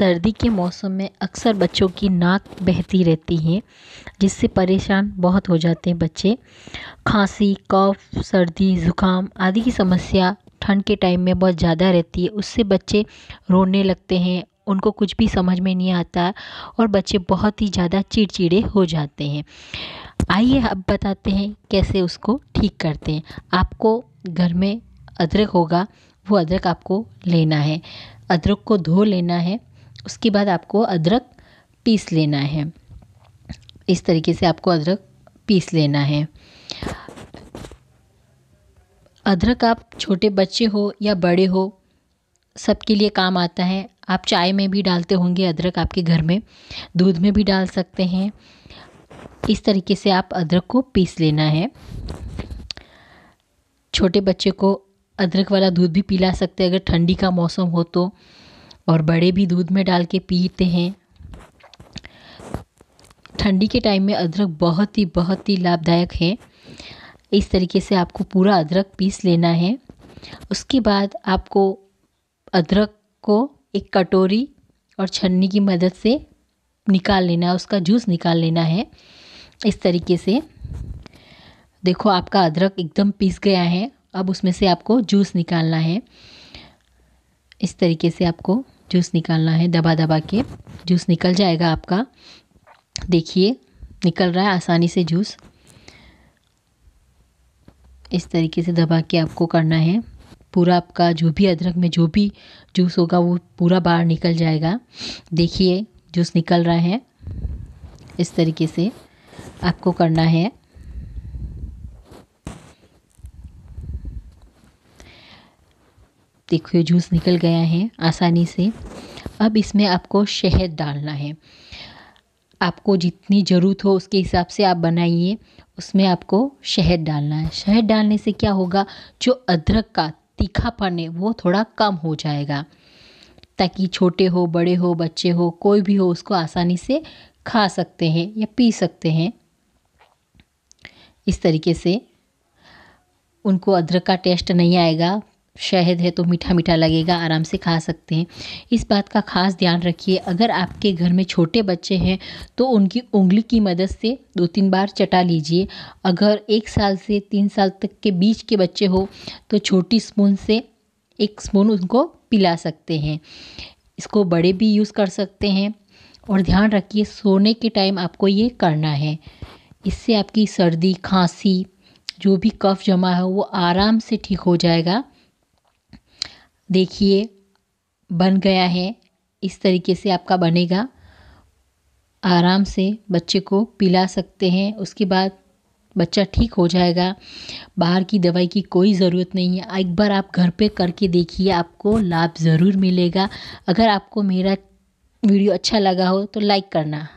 सर्दी के मौसम में अक्सर बच्चों की नाक बहती रहती है, जिससे परेशान बहुत हो जाते हैं बच्चे। खांसी, कफ, सर्दी, ज़ुकाम आदि की समस्या ठंड के टाइम में बहुत ज़्यादा रहती है। उससे बच्चे रोने लगते हैं, उनको कुछ भी समझ में नहीं आता और बच्चे बहुत ही ज़्यादा चिड़चिड़े हो जाते हैं। आइए अब बताते हैं कैसे उसको ठीक करते हैं। आपको घर में अदरक होगा, वो अदरक आपको लेना है। अदरक को धो लेना है, उसके बाद आपको अदरक पीस लेना है। इस तरीके से आपको अदरक पीस लेना है। अदरक आप छोटे बच्चे हो या बड़े हो, सबके लिए काम आता है। आप चाय में भी डालते होंगे अदरक, आपके घर में दूध में भी डाल सकते हैं। इस तरीके से आप अदरक को पीस लेना है। छोटे बच्चे को अदरक वाला दूध भी पिला सकते हैं अगर ठंडी का मौसम हो तो, और बड़े भी दूध में डाल के पीते हैं। ठंडी के टाइम में अदरक बहुत ही लाभदायक है। इस तरीके से आपको पूरा अदरक पीस लेना है। उसके बाद आपको अदरक को एक कटोरी और छन्नी की मदद से निकाल लेना है, उसका जूस निकाल लेना है। इस तरीके से देखो आपका अदरक एकदम पीस गया है। अब उसमें से आपको जूस निकालना है। इस तरीके से आपको जूस निकालना है, दबा दबा के जूस निकल जाएगा आपका। देखिए निकल रहा है आसानी से जूस। इस तरीके से दबा के आपको करना है। पूरा आपका जो भी अदरक में जो भी जूस होगा वो पूरा बाहर निकल जाएगा। देखिए जूस निकल रहा है। इस तरीके से आपको करना है। देखिए जूस निकल गया है आसानी से। अब इसमें आपको शहद डालना है। आपको जितनी ज़रूरत हो उसके हिसाब से आप बनाइए। उसमें आपको शहद डालना है। शहद डालने से क्या होगा, जो अदरक का तीखापन है वो थोड़ा कम हो जाएगा, ताकि छोटे हो, बड़े हो, बच्चे हो, कोई भी हो उसको आसानी से खा सकते हैं या पी सकते हैं। इस तरीके से उनको अदरक का टेस्ट नहीं आएगा। शहद है तो मीठा मीठा लगेगा, आराम से खा सकते हैं। इस बात का ख़ास ध्यान रखिए, अगर आपके घर में छोटे बच्चे हैं तो उनकी उंगली की मदद से 2-3 बार चटा लीजिए। अगर 1 साल से 3 साल तक के बीच के बच्चे हो तो छोटी स्पून से 1 स्पून उनको पिला सकते हैं। इसको बड़े भी यूज़ कर सकते हैं। और ध्यान रखिए सोने के टाइम आपको ये करना है। इससे आपकी सर्दी, खांसी, जो भी कफ जमा है वो आराम से ठीक हो जाएगा। देखिए बन गया है। इस तरीके से आपका बनेगा। आराम से बच्चे को पिला सकते हैं। उसके बाद बच्चा ठीक हो जाएगा। बाहर की दवाई की कोई ज़रूरत नहीं है। एक बार आप घर पे करके देखिए, आपको लाभ ज़रूर मिलेगा। अगर आपको मेरा वीडियो अच्छा लगा हो तो लाइक करना।